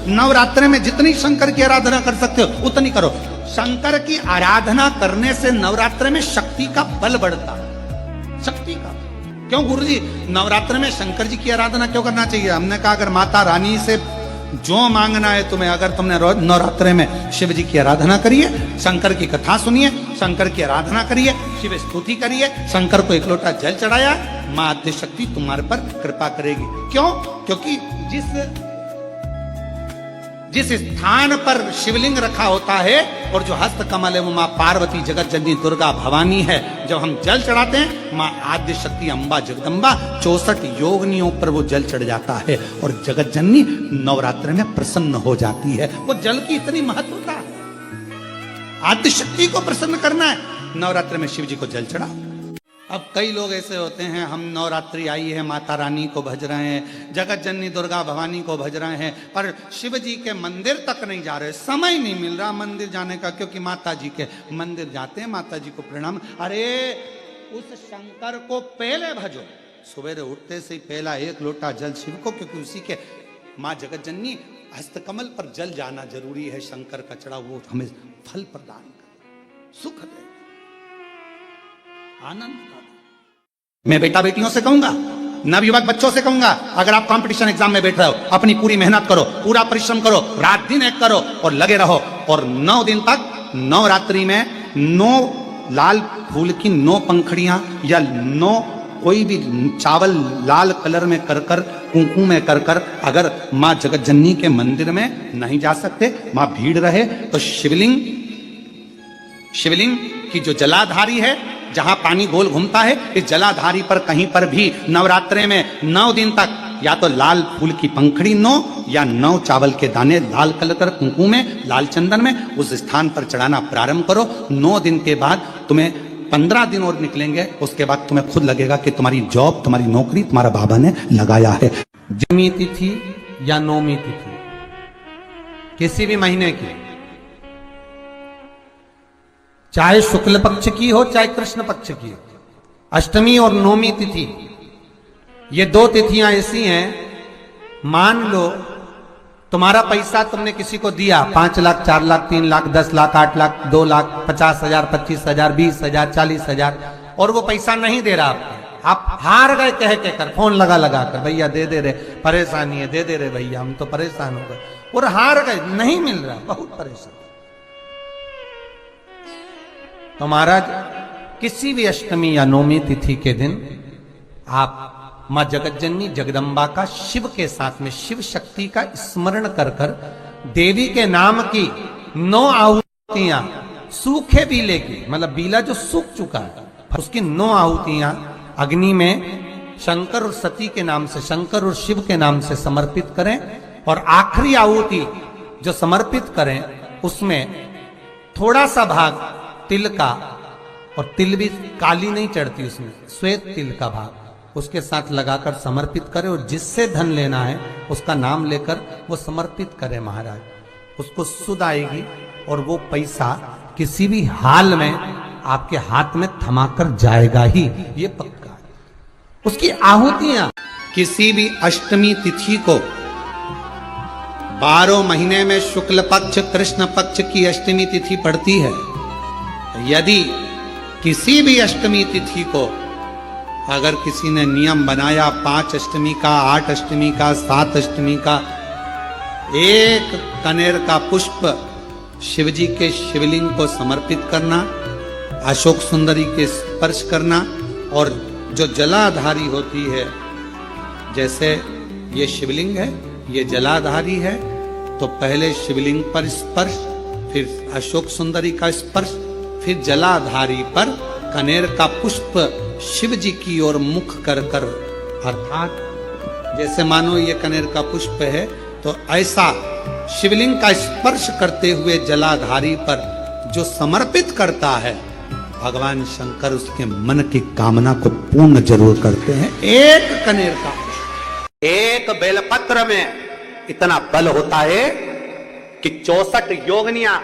नवरात्रि में जितनी शंकर की आराधना कर सकते हो उतनी करो। शंकर की आराधना करने से नवरात्रि में शक्ति का बल बढ़ता है, शक्ति का। क्यों गुरुजी नवरात्रि में शंकर जी की आराधना क्यों करना चाहिए? हमने कहा अगर माता रानी से जो मांगना है तुम्हें, अगर तुमने नवरात्रि में शिव जी की आराधना करिए, शंकर की कथा सुनिए, शंकर की आराधना करिए, शिव स्तुति करिए, शंकर को एक लोटा जल चढ़ाया, मां आद्य शक्ति तुम्हारे पर कृपा करेगी। क्यों? क्योंकि जिस स्थान पर शिवलिंग रखा होता है और जो हस्त कमल है वो मां पार्वती जगत जननी दुर्गा भवानी है। जब हम जल चढ़ाते हैं मां आद्य शक्ति अम्बा जगदम्बा 64 योगिनियों पर वो जल चढ़ जाता है और जगत जननी नवरात्र में प्रसन्न हो जाती है। वो जल की इतनी महत्वता है। आद्य शक्ति को प्रसन्न करना है, नवरात्र में शिव जी को जल चढ़ा। अब कई लोग ऐसे होते हैं, हम नवरात्रि आई है माता रानी को भज रहे हैं, जगत जननी दुर्गा भवानी को भज रहे हैं, पर शिव जी के मंदिर तक नहीं जा रहे, समय नहीं मिल रहा मंदिर जाने का, क्योंकि माता जी के मंदिर जाते हैं, माता जी को प्रणाम। अरे उस शंकर को पहले भजो, सवेरे उठते से ही पहला एक लोटा जल शिव को, क्योंकि उसी के माँ जगत जननी हस्तकमल पर जल जाना जरूरी है। शंकर का चढ़ा वो हमें फल प्रदान करे, सुख दे, आनंद का। मैं बेटा बेटियों से कहूंगा, नवयुवक बच्चों से कहूंगा, अगर आप कंपटीशन एग्जाम में बैठ रहे हो, अपनी पूरी मेहनत करो, पूरा परिश्रम करो, रात दिन एक करो और लगे रहो, और 9 दिन तक नवरात्रि में 9 लाल फूल की 9 पंखड़ियां या 9 कोई भी चावल लाल कलर में कर कर, कुंकुम में कर कर, अगर मां जगत जननी के मंदिर में नहीं जा सकते, मां भीड़ रहे, तो शिवलिंग की जो जलाधारी है, जहां पानी गोल घूमता है, इस जलाधारी पर कहीं पर भी नवरात्रे में 9 दिन तक या तो लाल फूल की पंखड़ी 9 या 9 चावल के दाने लाल कलर कर कुंकुम में, लाल चंदन में उस स्थान पर चढ़ाना प्रारंभ करो। 9 दिन के बाद तुम्हें 15 दिन और निकलेंगे, उसके बाद तुम्हें खुद लगेगा कि तुम्हारी जॉब, तुम्हारी नौकरी तुम्हारा बाबा ने लगाया है। जमी तिथि या नौमी तिथि किसी भी महीने की, चाहे शुक्ल पक्ष की हो चाहे कृष्ण पक्ष की हो, अष्टमी और नौमी तिथि, ये 2 तिथियां ऐसी हैं, मान लो तुम्हारा पैसा तुमने किसी को दिया, 5 लाख, 4 लाख, 3 लाख, 10 लाख, 8 लाख, 2 लाख, 50,000, 25,000, 20,000, 40,000, और वो पैसा नहीं दे रहा आपको, आप हार गए कह के कर, फोन लगा कर, भैया दे दे रहे, परेशानी है, दे दे रहे भैया, हम तो परेशान हो गए, और हार गए, नहीं मिल रहा, बहुत परेशान। तो महाराज किसी भी अष्टमी या नौमी तिथि के दिन आप मां जगत जननी जगदम्बा का शिव के साथ में शिव शक्ति का स्मरण कर कर देवी के नाम की 9 आहुतियां, सूखे बीले की, मतलब बीला जो सूख चुका है उसकी 9 आहुतियां अग्नि में शंकर और सती के नाम से, शंकर और शिव के नाम से समर्पित करें, और आखिरी आहुति जो समर्पित करें उसमें थोड़ा सा भाग तिल का, और तिल भी काली नहीं चढ़ती उसमें, श्वेत तिल का भाग उसके साथ लगाकर समर्पित करें, और जिससे धन लेना है उसका नाम लेकर वो समर्पित करें महाराज, उसको सुध आएगी, और वो पैसा किसी भी हाल में आपके हाथ में थमाकर जाएगा ही, ये पक्का है। उसकी आहुतियां किसी भी अष्टमी तिथि को 12 महीने में शुक्ल पक्ष कृष्ण पक्ष की अष्टमी तिथि पड़ती है। यदि किसी भी अष्टमी तिथि को अगर किसी ने नियम बनाया 5 अष्टमी का, 8 अष्टमी का, 7 अष्टमी का, 1 कनेर का पुष्प शिवजी के शिवलिंग को समर्पित करना, अशोक सुंदरी के स्पर्श करना, और जो जलाधारी होती है, जैसे ये शिवलिंग है, ये जलाधारी है, तो पहले शिवलिंग पर स्पर्श, फिर अशोक सुंदरी का स्पर्श, फिर जलाधारी पर कनेर का पुष्प शिव जी की ओर मुख कर कर, अर्थात जैसे मानो ये कनेर का पुष्प है, तो ऐसा शिवलिंग का स्पर्श करते हुए जलाधारी पर जो समर्पित करता है, भगवान शंकर उसके मन की कामना को पूर्ण जरूर करते हैं। 1 कनेर का पुष्प, 1 बेलपत्र में इतना बल होता है कि 64 योगिनियां,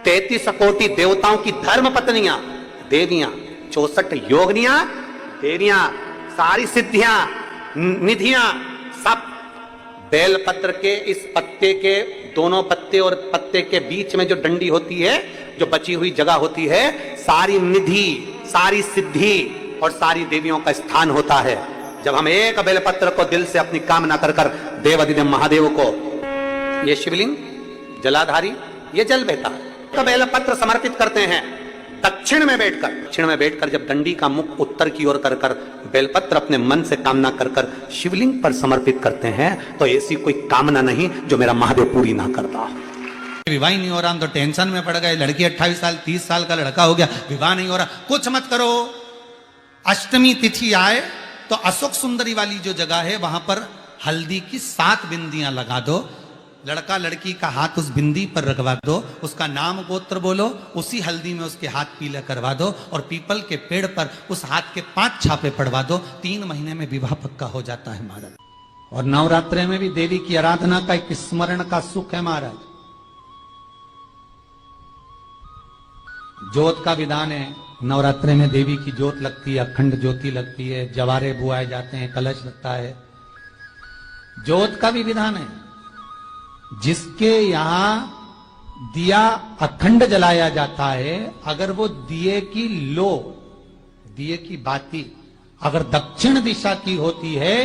33 कोटि देवताओं की धर्म पत्नियां, देवियां, 64 योगिनियां, देवियां, सारी सिद्धियां, निधियां, सब बेलपत्र के इस पत्ते के दोनों पत्ते और पत्ते के बीच में जो डंडी होती है, जो बची हुई जगह होती है, सारी निधि, सारी सिद्धि और सारी देवियों का स्थान होता है। जब हम एक बेलपत्र को दिल से अपनी कामना कर कर देवाधिदेव महादेव को, ये शिवलिंग जलाधारी, ये जल बहता है, बेलपत्र समर्पित करते हैं दक्षिण में बैठकर जब डंडी का मुख उत्तर की ओर कर कर बेलपत्र अपने मन से कामना कर कर शिवलिंग पर समर्पित करते हैं, तो ऐसी कोई कामना नहीं जो मेरा महादेव पूरी ना करता। विवाह नहीं हो रहा, हम तो टेंशन में पड़ गए, लड़की 28 साल 30 साल का लड़का हो गया, विवाह नहीं हो रहा, कुछ मत करो। अष्टमी तिथि आए तो अशोक सुंदरी वाली जो जगह है वहां पर हल्दी की 7 बिंदियां लगा दो, लड़का लड़की का हाथ उस बिंदी पर रखवा दो, उसका नाम गोत्र बोलो, उसी हल्दी में उसके हाथ पीला करवा दो और पीपल के पेड़ पर उस हाथ के 5 छापे पड़वा दो, 3 महीने में विवाह पक्का हो जाता है महाराज। और नवरात्रे में भी देवी की आराधना का एक स्मरण का सुख है महाराज। ज्योत का विधान है, नवरात्रे में देवी की ज्योत लगती है, अखंड ज्योति लगती है, जवारे बुआए जाते हैं, कलश लगता है। ज्योत का भी विधान है, जिसके यहां दिया अखंड जलाया जाता है, अगर वो दिए की लो, दिए की बाती अगर दक्षिण दिशा की होती है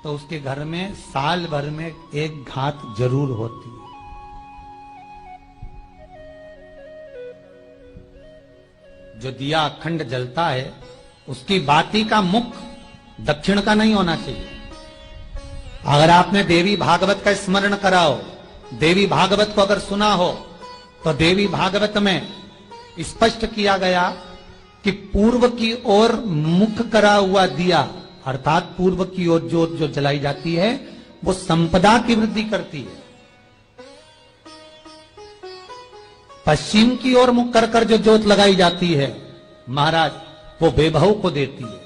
तो उसके घर में साल भर में एक घात जरूर होती है। जो दिया अखंड जलता है उसकी बाती का मुख दक्षिण का नहीं होना चाहिए। अगर आपने देवी भागवत का स्मरण कराओ, देवी भागवत को अगर सुना हो, तो देवी भागवत में स्पष्ट किया गया कि पूर्व की ओर मुख करा हुआ दिया, अर्थात पूर्व की ओर ज्योत जो जलाई जाती है वो संपदा की वृद्धि करती है। पश्चिम की ओर मुख कर कर जो ज्योत लगाई जाती है महाराज, वो वैभव को देती है।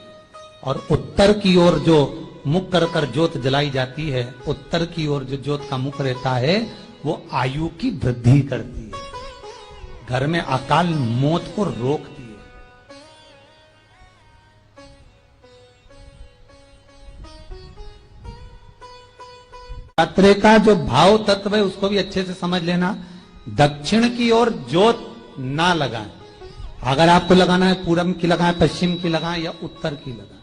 और उत्तर की ओर जो मुख कर कर ज्योत जलाई जाती है, उत्तर की ओर जो ज्योत का मुख रहता है वो आयु की वृद्धि करती है, घर में अकाल मौत को रोकती है। यात्रे का जो भाव तत्व है उसको भी अच्छे से समझ लेना। दक्षिण की ओर ज्योत ना लगाएं, अगर आपको लगाना है पूरब की लगाएं, पश्चिम की लगाएं या उत्तर की लगाएं।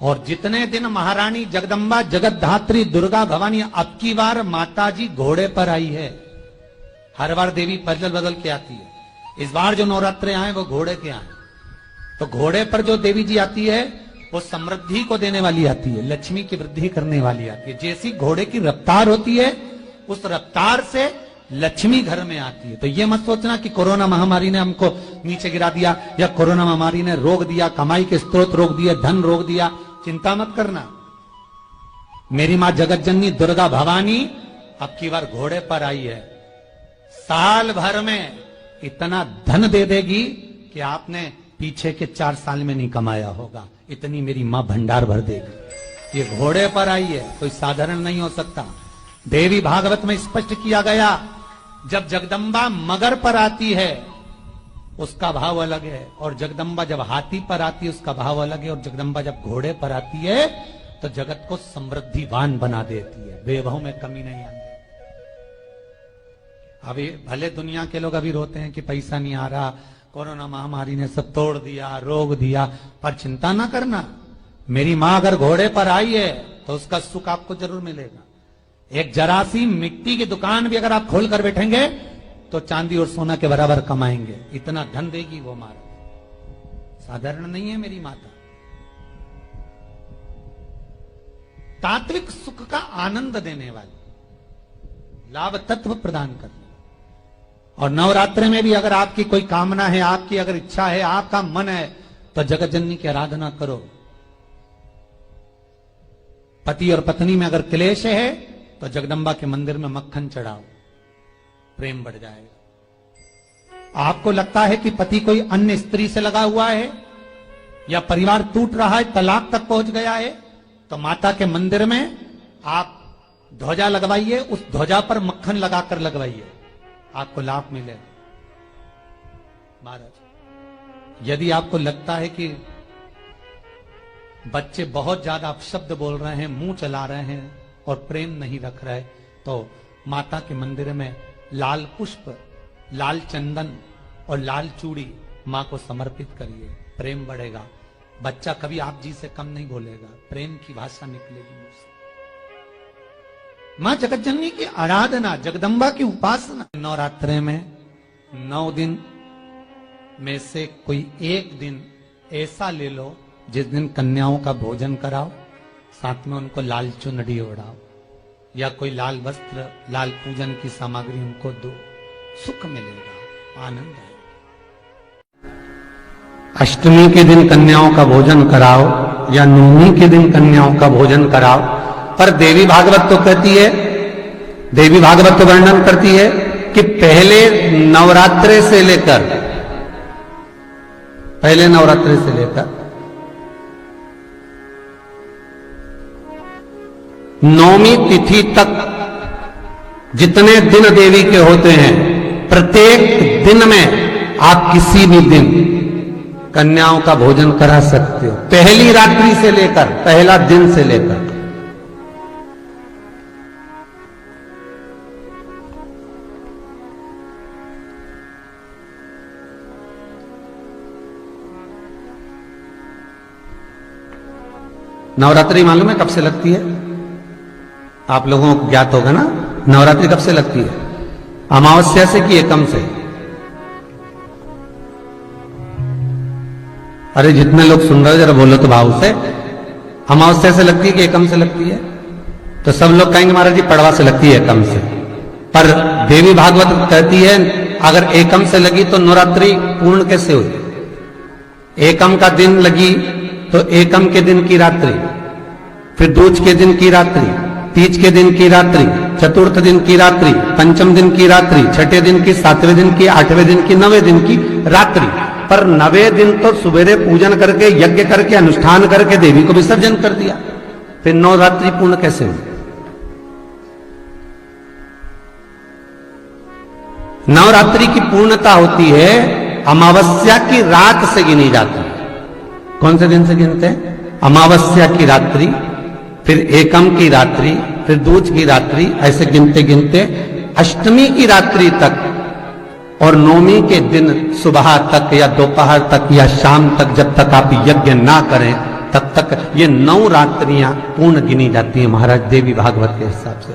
और जितने दिन महारानी जगदम्बा जगतधात्री दुर्गा भवानी, अब की बार माताजी घोड़े पर आई है, हर बार देवी बदल बदल के आती है, इस बार जो नवरात्रे आए वो घोड़े के आए। तो घोड़े पर जो देवी जी आती है वो समृद्धि को देने वाली आती है, लक्ष्मी की वृद्धि करने वाली आती है। जैसी घोड़े की रफ्तार होती है उस रफ्तार से लक्ष्मी घर में आती है। तो ये मत सोचना कि कोरोना महामारी ने हमको नीचे गिरा दिया या कोरोना महामारी ने रोक दिया, कमाई के स्रोत रोक दिए, धन रोक दिया, चिंता मत करना। मेरी मां जगत जननी दुर्गा भवानी अब की बार घोड़े पर आई है, साल भर में इतना धन दे देगी कि आपने पीछे के 4 साल में नहीं कमाया होगा, इतनी मेरी मां भंडार भर देगी। ये घोड़े पर आई है, कोई साधारण नहीं हो सकता। देवी भागवत में स्पष्ट किया गया, जब जगदम्बा मगर पर आती है उसका भाव अलग है, और जगदम्बा जब हाथी पर आती है उसका भाव अलग है, और जगदम्बा जब घोड़े पर आती है तो जगत को समृद्धिवान बना देती है, वैभव में कमी नहीं आती। अभी भले दुनिया के लोग अभी रोते हैं कि पैसा नहीं आ रहा, कोरोना महामारी ने सब तोड़ दिया, रोक दिया, पर चिंता ना करना, मेरी मां अगर घोड़े पर आई है तो उसका सुख आपको जरूर मिलेगा। एक जरा सी मिट्टी की दुकान भी अगर आप खोल कर बैठेंगे तो चांदी और सोना के बराबर कमाएंगे, इतना धन देगी वो मारा, साधारण नहीं है मेरी माता। तात्विक सुख का आनंद देने वाली, लाभ तत्व प्रदान करने। और नवरात्रि में भी अगर आपकी कोई कामना है, आपकी अगर इच्छा है, आपका मन है, तो जगत जननी की आराधना करो। पति और पत्नी में अगर क्लेश है तो जगदम्बा के मंदिर में मक्खन चढ़ाओ, प्रेम बढ़ जाएगा। आपको लगता है कि पति कोई अन्य स्त्री से लगा हुआ है या परिवार टूट रहा है, तलाक तक पहुंच गया है, तो माता के मंदिर में आप ध्वजा लगवाइए, उस ध्वजा पर मक्खन लगाकर लगवाइए, आपको लाभ मिलेगा। महाराज, यदि आपको लगता है कि बच्चे बहुत ज्यादा अपशब्द बोल रहे हैं, मुंह चला रहे हैं, और प्रेम नहीं रख रहे तो माता के मंदिर में लाल पुष्प, लाल चंदन और लाल चूड़ी माँ को समर्पित करिए, प्रेम बढ़ेगा। बच्चा कभी आप जी से कम नहीं बोलेगा, प्रेम की भाषा निकलेगी मुंह से। माँ जगतजननी की आराधना, जगदम्बा की उपासना। नवरात्रे में 9 दिन में से कोई एक दिन ऐसा ले लो जिस दिन कन्याओं का भोजन कराओ, साथ में उनको लाल चुनरी ओढ़ाओ या कोई लाल वस्त्र, लाल पूजन की सामग्री उनको दो, सुख मिलेगा, आनंद आएगा। अष्टमी के दिन कन्याओं का भोजन कराओ या नवमी के दिन कन्याओं का भोजन कराओ, पर देवी भागवत तो कहती है, देवी भागवत तो वर्णन करती है कि पहले नवरात्रे से लेकर नौमी तिथि तक जितने दिन देवी के होते हैं, प्रत्येक दिन में आप किसी भी दिन कन्याओं का भोजन करा सकते हो, पहली रात्रि से लेकर, पहला दिन से लेकर। नवरात्रि मालूम है कब से लगती है? आप लोगों को ज्ञात होगा ना, नवरात्रि कब से लगती है? अमावस्या से कि एकम से? अरे जितने लोग सुन रहे हो जरा बोलो तो भाव से। अमावस्या से लगती है कि एकम से लगती है? तो सब लोग कहेंगे महाराज जी पड़वा से लगती है, एकम से। पर देवी भागवत कहती है अगर एकम से लगी तो नवरात्रि पूर्ण कैसे हुई? एकम का दिन लगी तो एकम के दिन की रात्रि, फिर दूज के दिन की रात्रि, तीज के दिन की रात्रि, चतुर्थ दिन की रात्रि, पंचम दिन की रात्रि, छठे दिन की, सातवें दिन की, आठवें दिन की, 9वें दिन की रात्रि। पर 9वें दिन तो सुबेरे पूजन करके, यज्ञ करके, अनुष्ठान करके देवी को विसर्जन कर दिया, फिर नवरात्रि पूर्ण कैसे हुई? नवरात्रि की पूर्णता होती है अमावस्या की रात से गिनी जाती है। कौन से दिन से गिनते हैं? अमावस्या की रात्रि, फिर एकम की रात्रि, फिर दूज की रात्रि, ऐसे गिनते गिनते अष्टमी की रात्रि तक और नौमी के दिन सुबह तक या दोपहर तक या शाम तक, जब तक आप यज्ञ ना करें तब तक ये 9 रात्रियां पूर्ण गिनी जाती हैं महाराज देवी भागवत के हिसाब से।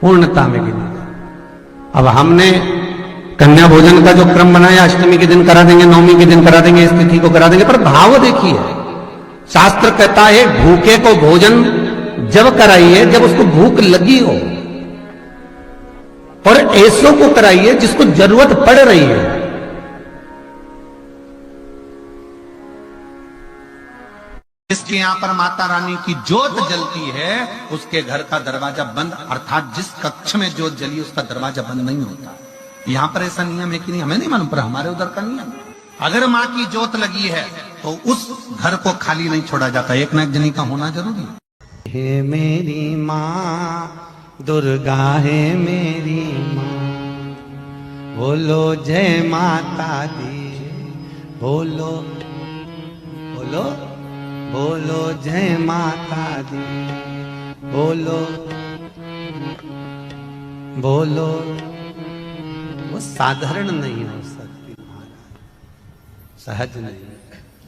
पूर्णता में गिनी जाती। अब हमने कन्या भोजन का जो क्रम बनाया, अष्टमी के दिन करा देंगे, नौमी के दिन करा देंगे, इस तिथि को करा देंगे, पर भाव देखिए, शास्त्र कहता है भूखे को भोजन जब कराइए जब उसको भूख लगी हो, और ऐसों को कराइए जिसको जरूरत पड़ रही है। जिसके यहां पर माता रानी की जोत जलती है उसके घर का दरवाजा बंद, अर्थात जिस कक्ष में जोत जली उसका दरवाजा बंद नहीं होता। यहां पर ऐसा नियम है कि नहीं हमें नहीं मालूम, पर हमारे उधर का नियम, अगर माँ की जोत लगी है तो उस घर को खाली नहीं छोड़ा जाता, एक न एक जनी का होना जरूरी है। हे मेरी माँ दुर्गा है मेरी माँ, बोलो जय माता दी, बोलो बोलो बोलो जय माता दी, बोलो बोलो। वो साधारण नहीं हो सकती महाराज, सहज नहीं।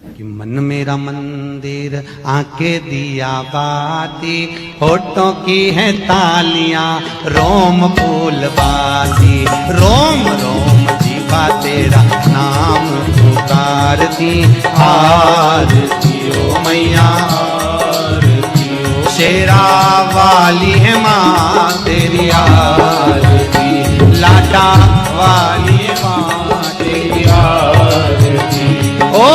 कि मन मेरा मंदिर, आंखें दिया बाती, होठों की है तालियां, रोम फूल बाती, रोम रोम जीवा तेरा नाम पुकारती। आरती ओ मैया आरती ओ, शेरा वाली है माँ तेरी आरती, लाटा वाली है माँ तेरी आरती। ओ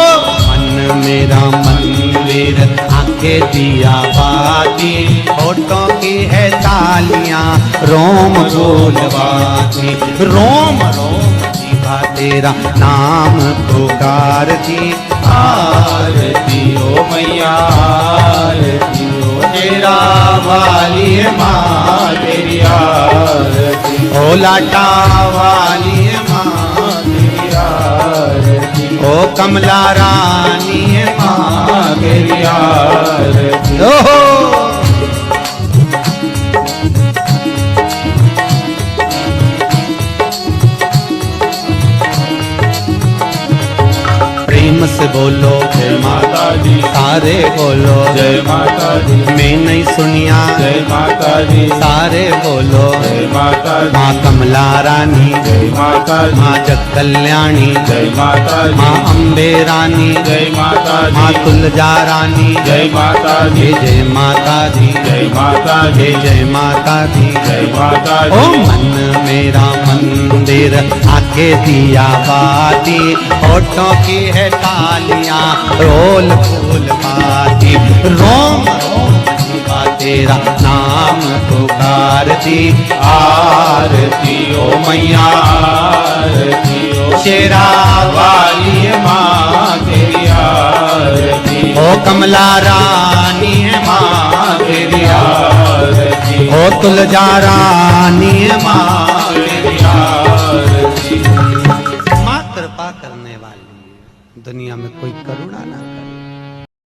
मेरा मंदिर, आंखें दिया बाती, होठों की है तालियां, रोम फूलवाती, रोम रोम जीवा तेरा नाम पुकारती। आरती ओ मैया आरती ओ, तेरा वाली है माँ तेरी आरती, ओ लाटा वाली है माँ तेरी आरती, ओ कमला रानी माँ तेरी आरती। ओहो प्रेम से बोलो जय माता दी, सारे बोलो जय माता दी, मैं नहीं सुनिया जय माता दी, सारे बोलो जय माता दी, माँ कमला रानी जय माता दी, माँ जग कल्याणी जय माता दी, माँ अम्बे रानी जय माता माँ दी, तुलजा रानी जय माता दी, जय माता दी जय माता दी, जय माता दी जय माता ओ दी। मन मेरा मंदिर आके दिया बाती होठों की है तालियां रोल फूल पाती रोम रोम जीवा तेरा नाम पुकारती आरती ओ मैया आरती ओ शेरा वाली माँ तेरी आरती। ओ कमला रानी माँ तेरी आरती ओ तुलजा रानी माँ तेरी आरती। माँ कृपा करने वाली है, दुनिया में कोई करुणा ना करे।